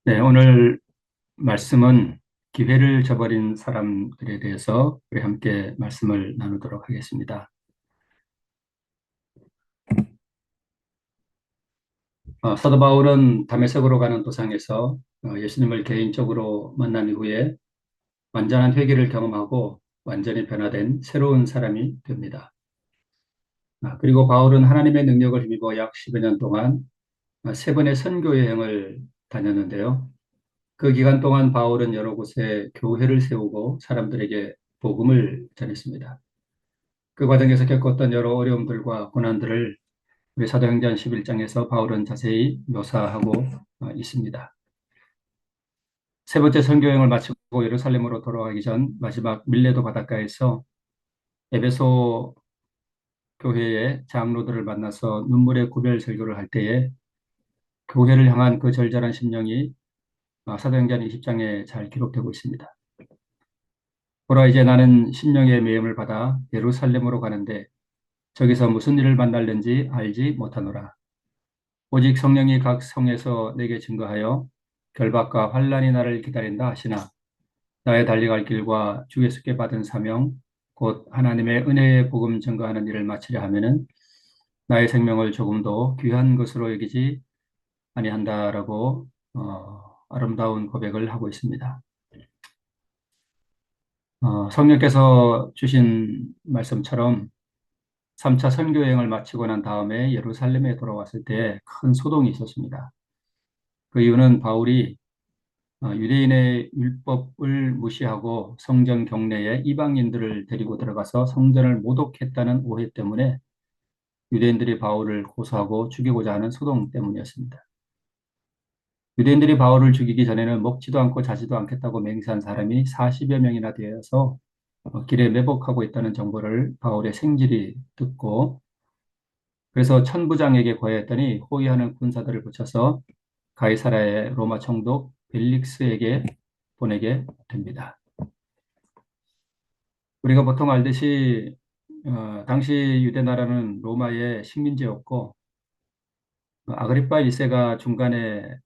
네, 오늘 말씀은 기회를 저버린 사람들에 대해서 우리 함께 말씀을 나누도록 하겠습니다. 사도 바울은 다메섹으로 가는 도상에서 예수님을 개인적으로 만난 이후에 완전한 회개를 경험하고 완전히 변화된 새로운 사람이 됩니다. 그리고 바울은 하나님의 능력을 힘입어 약 10여 년 동안 세 번의 선교 여행을 다녔는데요. 그 기간 동안 바울은 여러 곳에 교회를 세우고 사람들에게 복음을 전했습니다. 그 과정에서 겪었던 여러 어려움들과 고난들을 우리 사도행전 11장에서 바울은 자세히 묘사하고 있습니다. 세 번째 선교여행을 마치고 예루살렘으로 돌아가기 전 마지막 밀레도 바닷가에서 에베소 교회의 장로들을 만나서 눈물의 구별 설교를 할 때에 교회를 향한 그 절절한 심령이 사도행전 20장에 잘 기록되고 있습니다. 보라, 이제 나는 심령의 메움을 받아 예루살렘으로 가는데 저기서 무슨 일을 만날는지 알지 못하노라. 오직 성령이 각 성에서 내게 증거하여 결박과 환난이 나를 기다린다 하시나 나의 달려갈 길과 주 예수께 받은 사명 곧 하나님의 은혜의 복음 증거하는 일을 마치려 하면은 나의 생명을 조금도 귀한 것으로 여기지 아니한다라고 아름다운 고백을 하고 있습니다. 성령께서 주신 말씀처럼 3차 선교 여행을 마치고 난 다음에 예루살렘에 돌아왔을 때 큰 소동이 있었습니다. 그 이유는 바울이 유대인의 율법을 무시하고 성전 경내에 이방인들을 데리고 들어가서 성전을 모독했다는 오해 때문에 유대인들이 바울을 고소하고 죽이고자 하는 소동 때문이었습니다. 유대인들이 바울을 죽이기 전에는 먹지도 않고 자지도 않겠다고 맹세한 사람이 40여 명이나 되어서 길에 매복하고 있다는 정보를 바울의 생질이 듣고 그래서 천부장에게 고하였더니 호위하는 군사들을 붙여서 가이사라의 로마 총독 벨릭스에게 보내게 됩니다. 우리가 보통 알듯이 당시 유대 나라는 로마의 식민지였고 아그리파 1세가 중간에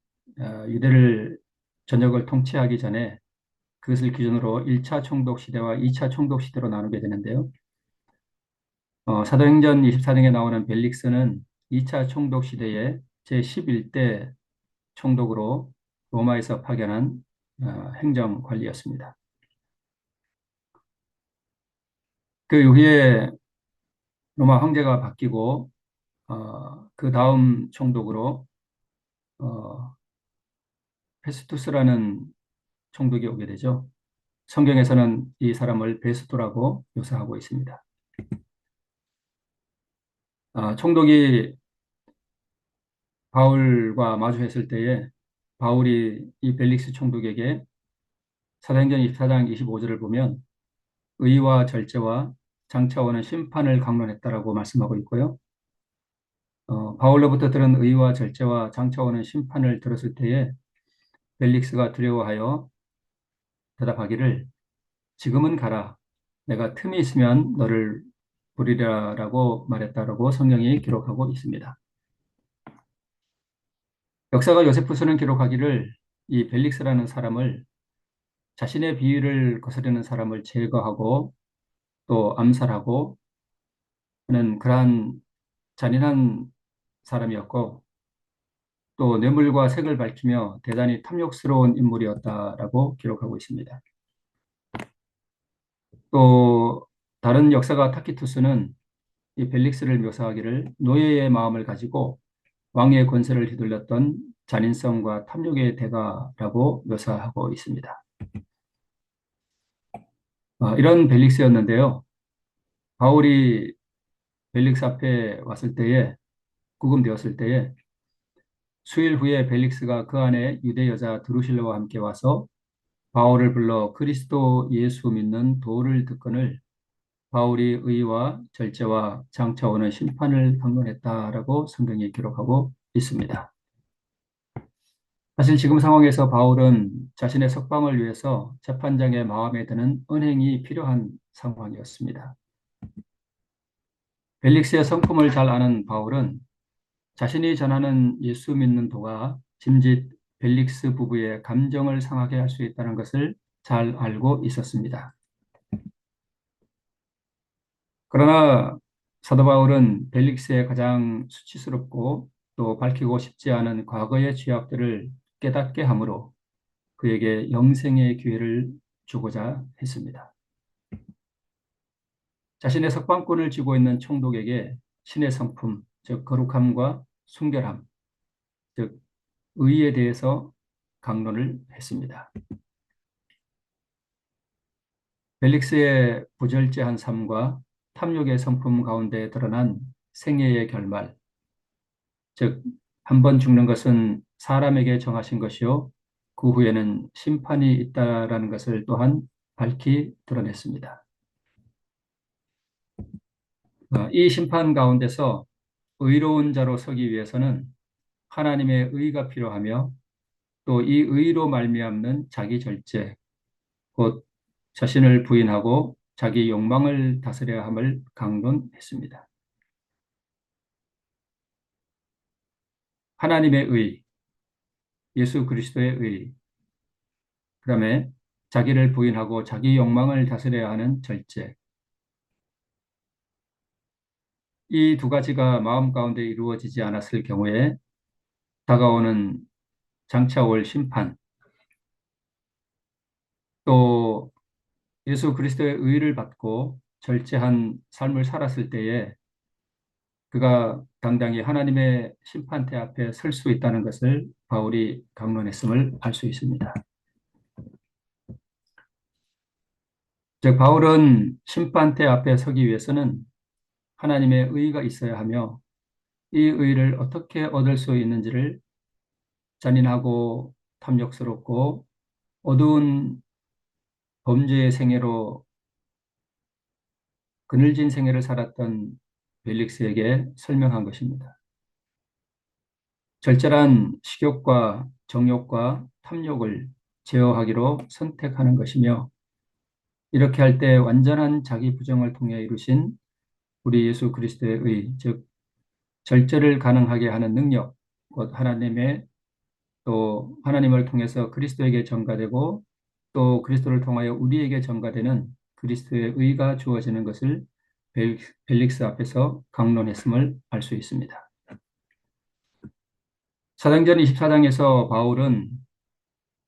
유대를 전역을 통치하기 전에 그것을 기준으로 1차 총독 시대와 2차 총독 시대로 나누게 되는데요. 사도행전 24장에 나오는 벨릭스는 2차 총독 시대에 제11대 총독으로 로마에서 파견한 행정관리였습니다. 그 이후에 로마 황제가 바뀌고 그 다음 총독으로 어, 페스투스라는 총독이 오게 되죠. 성경에서는 이 사람을 베스토라고 묘사하고 있습니다. 총독이 바울과 마주했을 때에 바울이 이 벨릭스 총독에게 사도행전 24장 25절을 보면 의와 절제와 장차오는 심판을 강론했다라고 말씀하고 있고요. 바울로부터 들은 의와 절제와 장차오는 심판을 들었을 때에 벨릭스가 두려워하여 대답하기를 지금은 가라. 내가 틈이 있으면 너를 부리라라고 말했다라고 성경이 기록하고 있습니다. 역사가 요세푸스는 기록하기를 이 벨릭스라는 사람을 자신의 비위를 거스르는 사람을 제거하고 또 암살하고 하는 그러한 잔인한 사람이었고 또 뇌물과 색을 밝히며 대단히 탐욕스러운 인물이었다라고 기록하고 있습니다. 또 다른 역사가 타키투스는 이 벨릭스를 묘사하기를 노예의 마음을 가지고 왕의 권세를 휘둘렀던 잔인성과 탐욕의 대가라고 묘사하고 있습니다. 이런 벨릭스였는데요. 바울이 벨릭스 앞에 왔을 때에 구금되었을 때에 수일 후에 벨릭스가 그 안에 유대 여자 드루실라와 함께 와서 바울을 불러 그리스도 예수 믿는 도를 듣거늘 바울이 의와 절제와 장차 오는 심판을 강론했다라고 성경이 기록하고 있습니다. 사실 지금 상황에서 바울은 자신의 석방을 위해서 재판장의 마음에 드는 은행이 필요한 상황이었습니다. 벨릭스의 성품을 잘 아는 바울은 자신이 전하는 예수 믿는 도가 짐짓 벨릭스 부부의 감정을 상하게 할 수 있다는 것을 잘 알고 있었습니다. 그러나 사도 바울은 벨릭스의 가장 수치스럽고 또 밝히고 싶지 않은 과거의 죄악들을 깨닫게 하므로 그에게 영생의 기회를 주고자 했습니다. 자신의 석방권을 쥐고 있는 총독에게 신의 성품, 즉 거룩함과 순결함, 즉 의에 대해서 강론을 했습니다. 벨릭스의 부절제한 삶과 탐욕의 성품 가운데 드러난 생애의 결말, 즉 한 번 죽는 것은 사람에게 정하신 것이요 그 후에는 심판이 있다라는 것을 또한 밝히 드러냈습니다. 이 심판 가운데서 의로운 자로 서기 위해서는 하나님의 의가 필요하며 또 이 의로 말미암는 자기 절제, 곧 자신을 부인하고 자기 욕망을 다스려야 함을 강론했습니다. 하나님의 의, 예수 그리스도의 의, 그다음에 자기를 부인하고 자기 욕망을 다스려야 하는 절제. 이 두 가지가 마음 가운데 이루어지지 않았을 경우에 다가오는 장차 올 심판, 또 예수 그리스도의 의를 받고 절제한 삶을 살았을 때에 그가 당당히 하나님의 심판대 앞에 설 수 있다는 것을 바울이 강론했음을 알 수 있습니다. 즉 바울은 심판대 앞에 서기 위해서는 하나님의 의가 있어야 하며 이 의를 어떻게 얻을 수 있는지를 잔인하고 탐욕스럽고 어두운 범죄의 생애로 그늘진 생애를 살았던 벨릭스에게 설명한 것입니다. 절절한 식욕과 정욕과 탐욕을 제어하기로 선택하는 것이며 이렇게 할 때 완전한 자기 부정을 통해 이루신 우리 예수 그리스도의 의, 즉 절제를 가능하게 하는 능력, 곧 하나님의 또 하나님을 통해서 그리스도에게 전가되고 또 그리스도를 통하여 우리에게 전가되는 그리스도의 의가 주어지는 것을 벨릭스 앞에서 강론했음을 알 수 있습니다. 사도행전 24장에서 바울은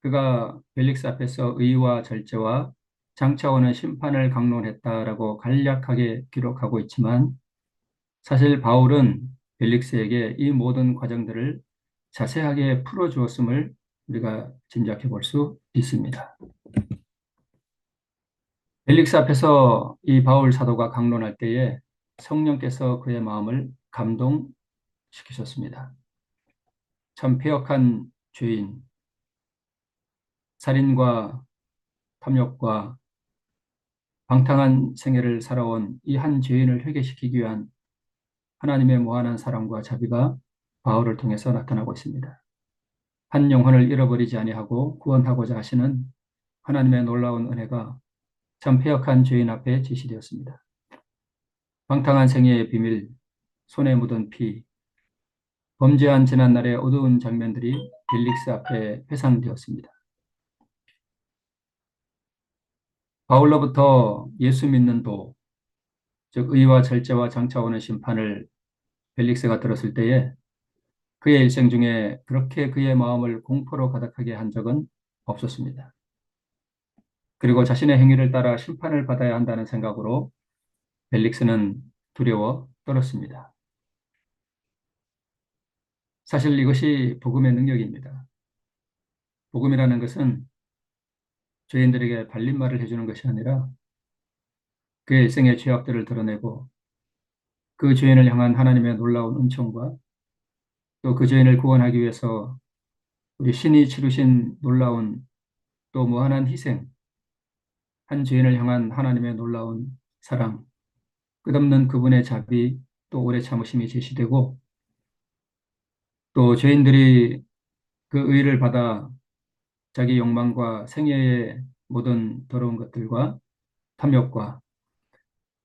그가 벨릭스 앞에서 의와 절제와 장차 오는 심판을 강론했다라고 간략하게 기록하고 있지만 사실 바울은 벨릭스에게 이 모든 과정들을 자세하게 풀어주었음을 우리가 짐작해 볼 수 있습니다. 벨릭스 앞에서 이 바울 사도가 강론할 때에 성령께서 그의 마음을 감동시키셨습니다. 참 패역한 죄인, 살인과 탐욕과 방탕한 생애를 살아온 이 한 죄인을 회개시키기 위한 하나님의 무한한 사랑과 자비가 바울을 통해서 나타나고 있습니다. 한 영혼을 잃어버리지 아니하고 구원하고자 하시는 하나님의 놀라운 은혜가 참 패역한 죄인 앞에 제시되었습니다. 방탕한 생애의 비밀, 손에 묻은 피, 범죄한 지난날의 어두운 장면들이 벨릭스 앞에 회상되었습니다. 바울로부터 예수 믿는 도, 즉 의와 절제와 장차 오는 심판을 벨릭스가 들었을 때에 그의 일생 중에 그렇게 그의 마음을 공포로 가득하게 한 적은 없었습니다. 그리고 자신의 행위를 따라 심판을 받아야 한다는 생각으로 벨릭스는 두려워 떨었습니다. 사실 이것이 복음의 능력입니다. 복음이라는 것은 죄인들에게 발림말을 해주는 것이 아니라 그의 일생의 죄악들을 드러내고 그 죄인을 향한 하나님의 놀라운 은총과 또 그 죄인을 구원하기 위해서 우리 신이 치르신 놀라운 또 무한한 희생, 한 죄인을 향한 하나님의 놀라운 사랑, 끝없는 그분의 자비, 또 오래 참으심이 제시되고 또 죄인들이 그 의를 받아 자기 욕망과 생애의 모든 더러운 것들과 탐욕과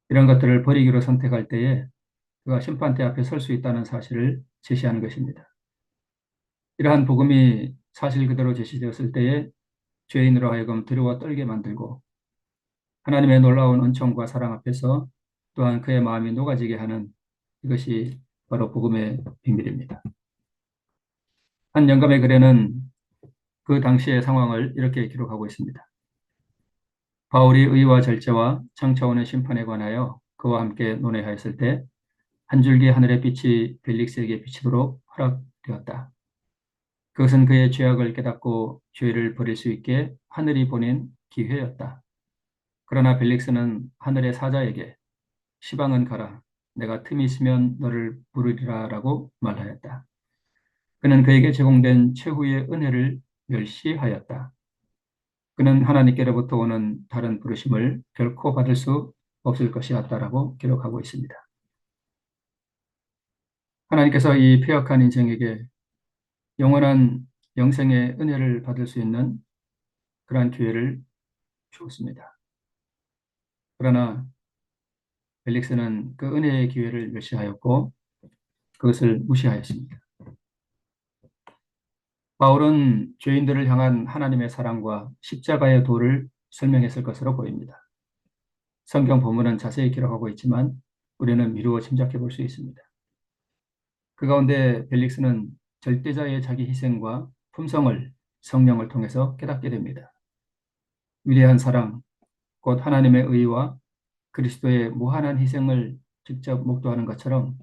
이런 것들을 버리기로 선택할 때에 그가 심판대 앞에 설 수 있다는 사실을 제시하는 것입니다. 이러한 복음이 사실 그대로 제시되었을 때에 죄인으로 하여금 두려워 떨게 만들고 하나님의 놀라운 은총과 사랑 앞에서 또한 그의 마음이 녹아지게 하는 이것이 바로 복음의 비밀입니다. 한 영감의 글에는 그 당시의 상황을 이렇게 기록하고 있습니다. 바울이 의와 절제와 창차오는 심판에 관하여 그와 함께 논의하였을 때 한 줄기 하늘의 빛이 벨릭스에게 비치도록 허락되었다. 그것은 그의 죄악을 깨닫고 죄를 버릴 수 있게 하늘이 보낸 기회였다. 그러나 벨릭스는 하늘의 사자에게 시방은 가라. 내가 틈이 있으면 너를 부르리라 라고 말하였다. 그는 그에게 제공된 최후의 은혜를 멸시하였다. 그는 하나님께로부터 오는 다른 부르심을 결코 받을 수 없을 것이었다라고 기록하고 있습니다. 하나님께서 이 폐역한 인생에게 영원한 영생의 은혜를 받을 수 있는 그러한 기회를 주었습니다. 그러나 벨릭스는 그 은혜의 기회를 멸시하였고 그것을 무시하였습니다. 바울은 죄인들을 향한 하나님의 사랑과 십자가의 도를 설명했을 것으로 보입니다. 성경 본문은 자세히 기록하고 있지만 우리는 미루어 짐작해 볼 수 있습니다. 그 가운데 벨릭스는 절대자의 자기 희생과 품성을 성령을 통해서 깨닫게 됩니다. 위대한 사랑, 곧 하나님의 의와 그리스도의 무한한 희생을 직접 목도하는 것처럼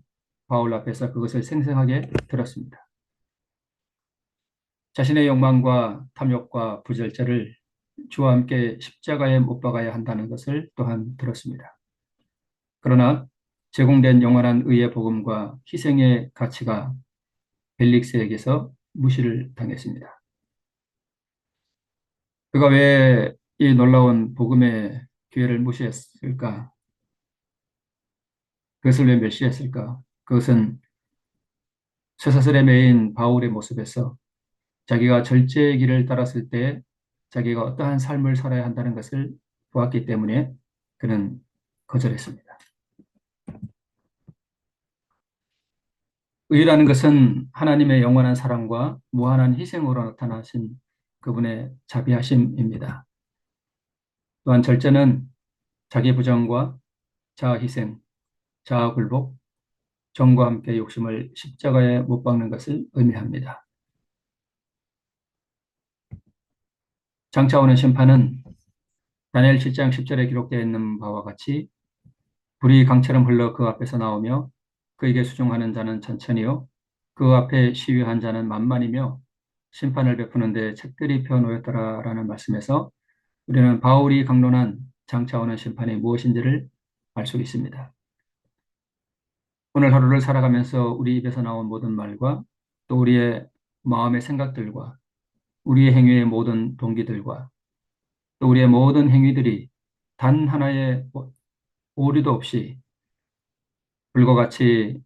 바울 앞에서 그것을 생생하게 들었습니다. 자신의 욕망과 탐욕과 부절제를 주와 함께 십자가에 못 박아야 한다는 것을 또한 들었습니다. 그러나 제공된 영원한 의의 복음과 희생의 가치가 벨릭스에게서 무시를 당했습니다. 그가 왜 이 놀라운 복음의 기회를 무시했을까? 그것을 왜 멸시했을까? 그것은 쇠사슬에 매인 바울의 모습에서 자기가 절제의 길을 따랐을 때 자기가 어떠한 삶을 살아야 한다는 것을 보았기 때문에 그는 거절했습니다. 의라는 것은 하나님의 영원한 사랑과 무한한 희생으로 나타나신 그분의 자비하심입니다. 또한 절제는 자기 부정과 자아 희생, 자아 굴복, 정과 함께 욕심을 십자가에 못 박는 것을 의미합니다. 장차오는 심판은 다니엘 7장 10절에 기록되어 있는 바와 같이 불이 강처럼 흘러 그 앞에서 나오며 그에게 수종하는 자는 천천히요 그 앞에 시위한 자는 만만이며 심판을 베푸는데 책들이 펴놓였더라라는 말씀에서 우리는 바울이 강론한 장차오는 심판이 무엇인지를 알 수 있습니다. 오늘 하루를 살아가면서 우리 입에서 나온 모든 말과 또 우리의 마음의 생각들과 우리의 행위의 모든 동기들과 또 우리의 모든 행위들이 단 하나의 오류도 없이 불과 같이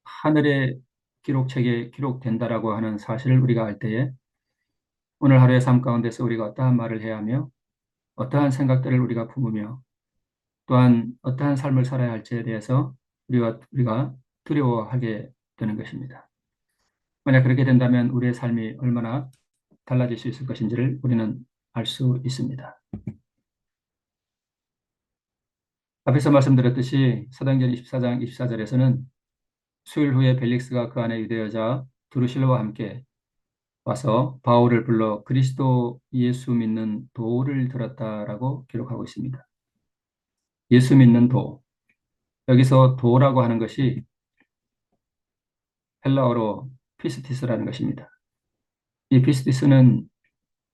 하늘의 기록책에 기록된다라고 하는 사실을 우리가 알 때에 오늘 하루의 삶 가운데서 우리가 어떠한 말을 해야 하며 어떠한 생각들을 우리가 품으며 또한 어떠한 삶을 살아야 할지에 대해서 우리가 두려워하게 되는 것입니다. 만약 그렇게 된다면 우리의 삶이 얼마나 달라질 수 있을 것인지를 우리는 알 수 있습니다. 앞에서 말씀드렸듯이 사도행전 24장 24절에서는 수일 후에 벨릭스가 그 안에 유대 여자 드루실라와 함께 와서 바울을 불러 그리스도 예수 믿는 도를 들었다라고 기록하고 있습니다. 예수 믿는 도. 여기서 도라고 하는 것이 헬라어로 피스티스라는 것입니다. 이 피스티스는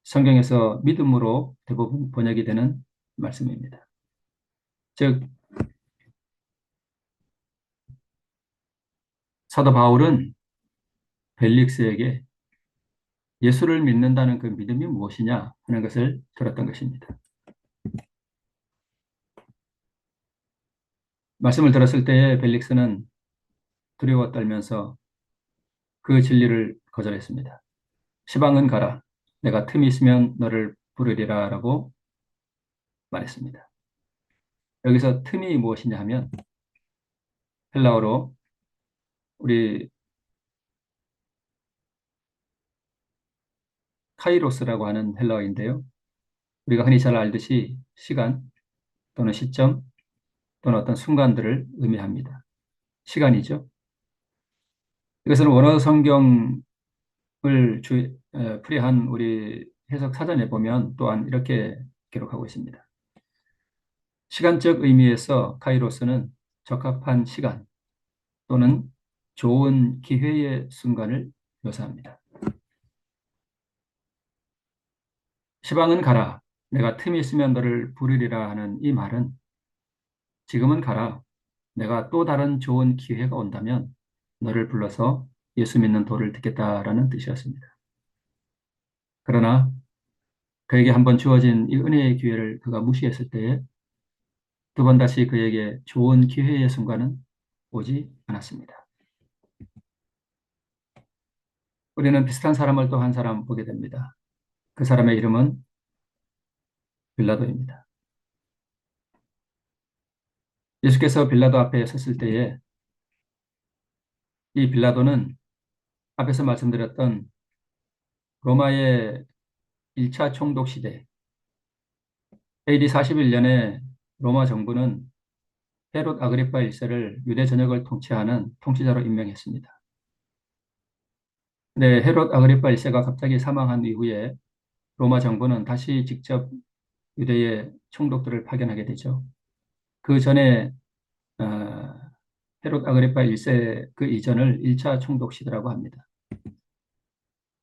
성경에서 믿음으로 대부분 번역이 되는 말씀입니다. 즉 사도 바울은 벨릭스에게 예수를 믿는다는 그 믿음이 무엇이냐 하는 것을 들었던 것입니다. 말씀을 들었을 때에 벨릭스는 두려워 떨면서 그 진리를 거절했습니다. 시방은 가라. 내가 틈이 있으면 너를 부르리라 라고 말했습니다. 여기서 틈이 무엇이냐 하면 헬라어로 우리 카이로스라고 하는 헬라어인데요. 우리가 흔히 잘 알듯이 시간 또는 시점 또는 어떤 순간들을 의미합니다. 시간이죠. 이것은 원어 성경을 풀이한 우리 해석 사전에 보면 또한 이렇게 기록하고 있습니다. 시간적 의미에서 카이로스는 적합한 시간 또는 좋은 기회의 순간을 묘사합니다. 시방은 가라. 내가 틈이 있으면 너를 부르리라 하는 이 말은 지금은 가라. 내가 또 다른 좋은 기회가 온다면 너를 불러서 예수 믿는 도를 듣겠다라는 뜻이었습니다. 그러나 그에게 한번 주어진 이 은혜의 기회를 그가 무시했을 때에 두 번 다시 그에게 좋은 기회의 순간은 오지 않았습니다. 우리는 비슷한 사람을 또 한 사람 보게 됩니다. 그 사람의 이름은 빌라도입니다. 예수께서 빌라도 앞에 섰을 때에 이 빌라도는 앞에서 말씀드렸던 로마의 1차 총독 시대 AD 41년에 로마 정부는 헤롯 아그리파 1세를 유대 전역을 통치하는 통치자로 임명했습니다. 네, 헤롯 아그리파 1세가 갑자기 사망한 이후에 로마 정부는 다시 직접 유대의 총독들을 파견하게 되죠. 그 전에 어, 헤롯 아그리파 1세 그 이전을 1차 총독 시대라고 합니다.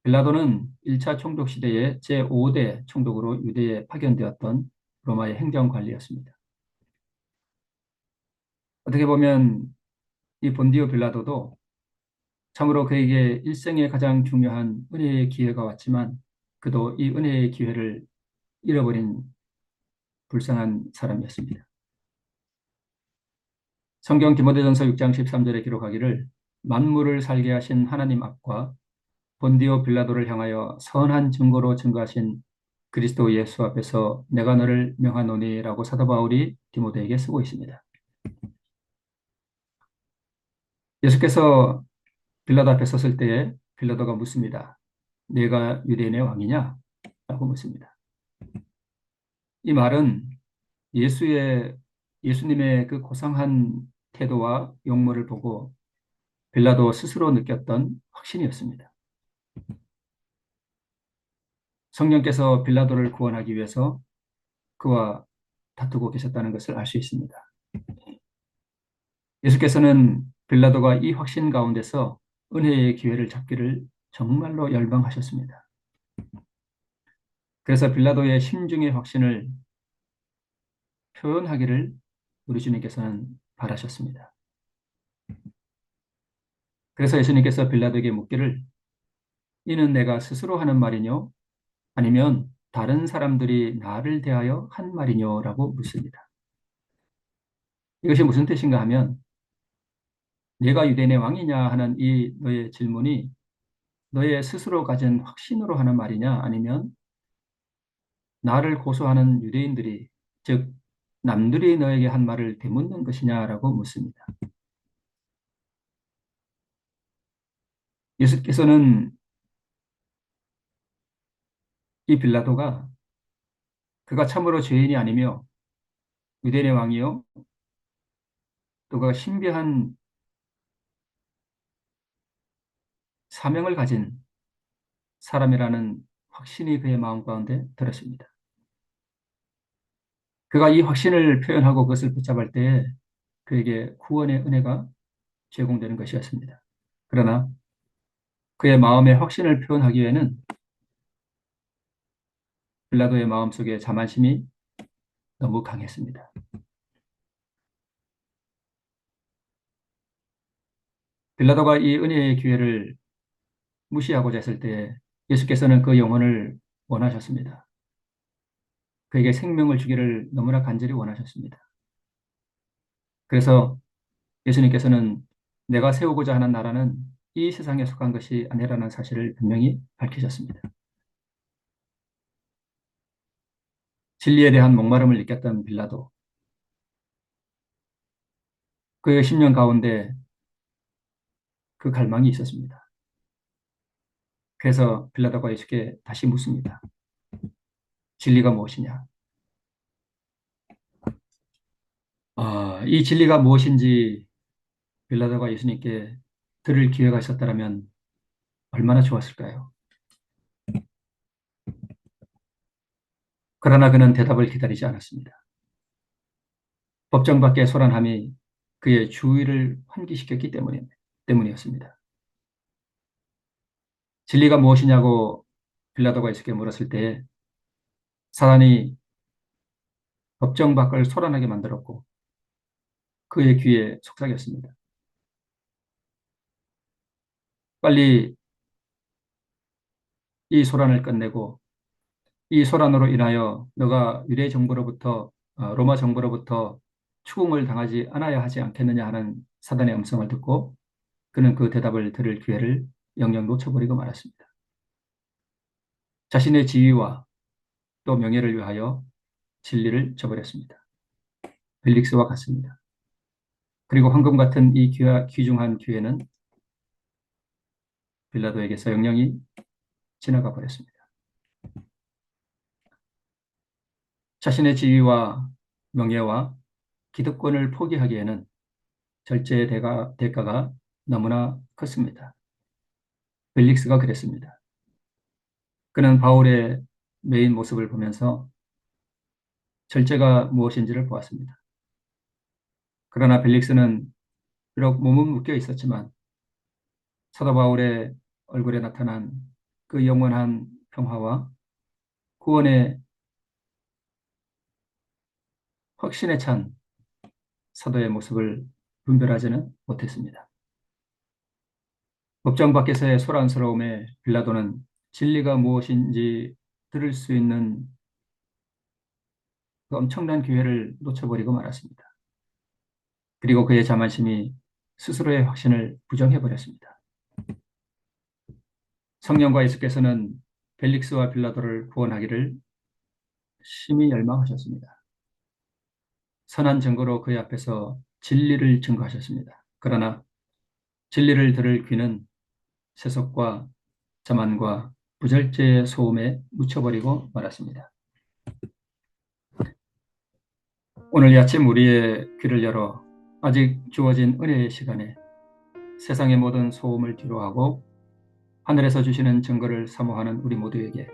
빌라도는 1차 총독 시대에 제5대 총독으로 유대에 파견되었던 로마의 행정관리였습니다. 어떻게 보면 이 본디오 빌라도도 참으로 그에게 일생에 가장 중요한 은혜의 기회가 왔지만 그도 이 은혜의 기회를 잃어버린 불쌍한 사람이었습니다. 성경 디모데전서 6장 13절에 기록하기를 만물을 살게 하신 하나님 앞과 본디오 빌라도를 향하여 선한 증거로 증거하신 그리스도 예수 앞에서 내가 너를 명하노니라고 사도 바울이 디모데에게 쓰고 있습니다. 예수께서 빌라도 앞에 섰을 때에 빌라도가 묻습니다. 내가 유대인의 왕이냐? 라고 묻습니다. 이 말은 예수님의 그 고상한 태도와 용모를 보고 빌라도 스스로 느꼈던 확신이었습니다. 성령께서 빌라도를 구원하기 위해서 그와 다투고 계셨다는 것을 알 수 있습니다. 예수께서는 빌라도가 이 확신 가운데서 은혜의 기회를 잡기를 정말로 열망하셨습니다. 그래서 빌라도의 심중의 확신을 표현하기를 우리 주님께서는 바라셨습니다. 그래서 예수님께서 빌라도에게 묻기를 이는 내가 스스로 하는 말이뇨? 아니면 다른 사람들이 나를 대하여 한 말이뇨? 라고 묻습니다. 이것이 무슨 뜻인가 하면 내가 유대인의 왕이냐 하는 이 너의 질문이 너의 스스로 가진 확신으로 하는 말이냐 아니면 나를 고소하는 유대인들이 즉 남들이 너에게 한 말을 되묻는 것이냐라고 묻습니다. 예수께서는 이 빌라도가 그가 참으로 죄인이 아니며 유대인의 왕이요 또 그가 신비한 사명을 가진 사람이라는 확신이 그의 마음 가운데 들었습니다. 그가 이 확신을 표현하고 그것을 붙잡을 때에 그에게 구원의 은혜가 제공되는 것이었습니다. 그러나 그의 마음의 확신을 표현하기 위해는 빌라도의 마음속에 자만심이 너무 강했습니다. 빌라도가 이 은혜의 기회를 무시하고자 했을 때 예수께서는 그 영혼을 원하셨습니다. 그에게 생명을 주기를 너무나 간절히 원하셨습니다. 그래서 예수님께서는 내가 세우고자 하는 나라는 이 세상에 속한 것이 아니라는 사실을 분명히 밝히셨습니다. 진리에 대한 목마름을 느꼈던 빌라도, 그의 심령 가운데 그 갈망이 있었습니다. 그래서 빌라도가 예수께 다시 묻습니다. 진리가 무엇이냐? 이 진리가 무엇인지 빌라도가 예수님께 들을 기회가 있었다면 얼마나 좋았을까요? 그러나 그는 대답을 기다리지 않았습니다. 법정 밖의 소란함이 그의 주의를 환기시켰기 때문이었습니다. 진리가 무엇이냐고 빌라도가 예수께 물었을 때 사단이 법정 밖을 소란하게 만들었고 그의 귀에 속삭였습니다. 빨리 이 소란을 끝내고 이 소란으로 인하여 너가 유대 정부로부터 로마 정부로부터 추궁을 당하지 않아야 하지 않겠느냐 하는 사단의 음성을 듣고 그는 그 대답을 들을 기회를 영영 놓쳐버리고 말았습니다. 자신의 지위와 또 명예를 위하여 진리를 저버렸습니다. 벨릭스와 같습니다. 그리고 황금 같은 이 귀중한 기회는 빌라도에게서 영영이 지나가 버렸습니다. 자신의 지위와 명예와 기득권을 포기하기에는 절제의 대가가 너무나 컸습니다. 벨릭스가 그랬습니다. 그는 바울의 메인 모습을 보면서 절제가 무엇인지를 보았습니다. 그러나 벨릭스는 비록 몸은 묶여 있었지만 사도 바울의 얼굴에 나타난 그 영원한 평화와 구원의 확신에 찬 사도의 모습을 분별하지는 못했습니다. 법정 밖에서의 소란스러움에 빌라도는 진리가 무엇인지 들을 수 있는 그 엄청난 기회를 놓쳐버리고 말았습니다. 그리고 그의 자만심이 스스로의 확신을 부정해버렸습니다. 성령과 예수께서는 벨릭스와 빌라도를 구원하기를 심히 열망하셨습니다. 선한 증거로 그의 앞에서 진리를 증거하셨습니다. 그러나 진리를 들을 귀는 세속과 자만과 부절제의 소음에 묻혀버리고 말았습니다. 오늘 이 아침 우리의 귀를 열어 아직 주어진 은혜의 시간에 세상의 모든 소음을 뒤로하고 하늘에서 주시는 증거를 사모하는 우리 모두에게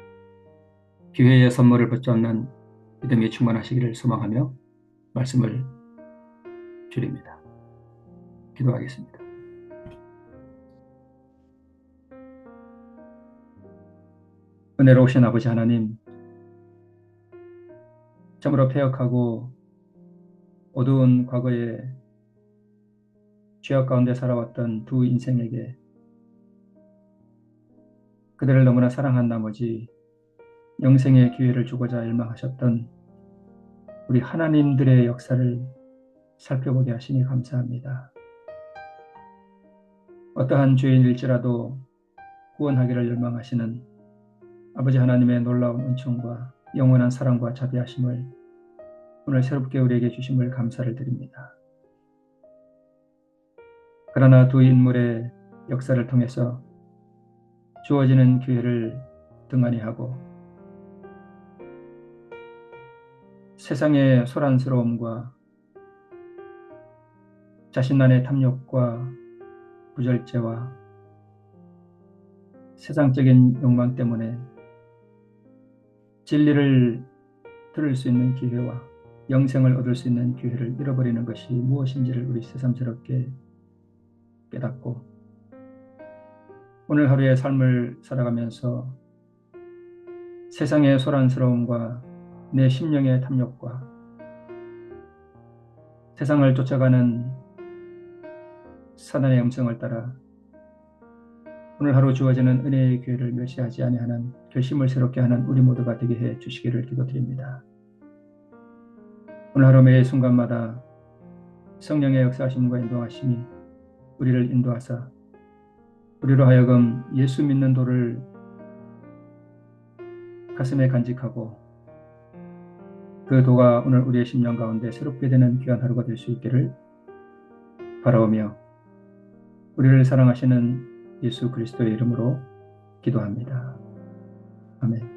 기회의 선물을 붙잡는 믿음이 충만하시기를 소망하며 말씀을 드립니다. 기도하겠습니다. 은혜로우신 아버지 하나님, 참으로 패역하고 어두운 과거에 죄악 가운데 살아왔던 두 인생에게 그들을 너무나 사랑한 나머지 영생의 기회를 주고자 열망하셨던 우리 하나님들의 역사를 살펴보게 하시니 감사합니다. 어떠한 죄인일지라도 구원하기를 열망하시는 아버지 하나님의 놀라운 은총과 영원한 사랑과 자비하심을 오늘 새롭게 우리에게 주심을 감사를 드립니다. 그러나 두 인물의 역사를 통해서 주어지는 기회를 등한히 하고 세상의 소란스러움과 자신만의 탐욕과 부절제와 세상적인 욕망 때문에 진리를 들을 수 있는 기회와 영생을 얻을 수 있는 기회를 잃어버리는 것이 무엇인지를 우리 새삼스럽게 깨닫고 오늘 하루의 삶을 살아가면서 세상의 소란스러움과 내 심령의 탐욕과 세상을 쫓아가는 사단의 음성을 따라 오늘 하루 주어지는 은혜의 기회를 멸시하지 아니하는 결심을 새롭게 하는 우리 모두가 되게 해 주시기를 기도드립니다. 오늘 하루 매 순간마다 성령의 역사하심과 인도하심이 우리를 인도하사 우리로 하여금 예수 믿는 도를 가슴에 간직하고 그 도가 오늘 우리의 심령 가운데 새롭게 되는 귀한 하루가 될 수 있기를 바라오며 우리를 사랑하시는 예수 그리스도의 이름으로 기도합니다. 아멘.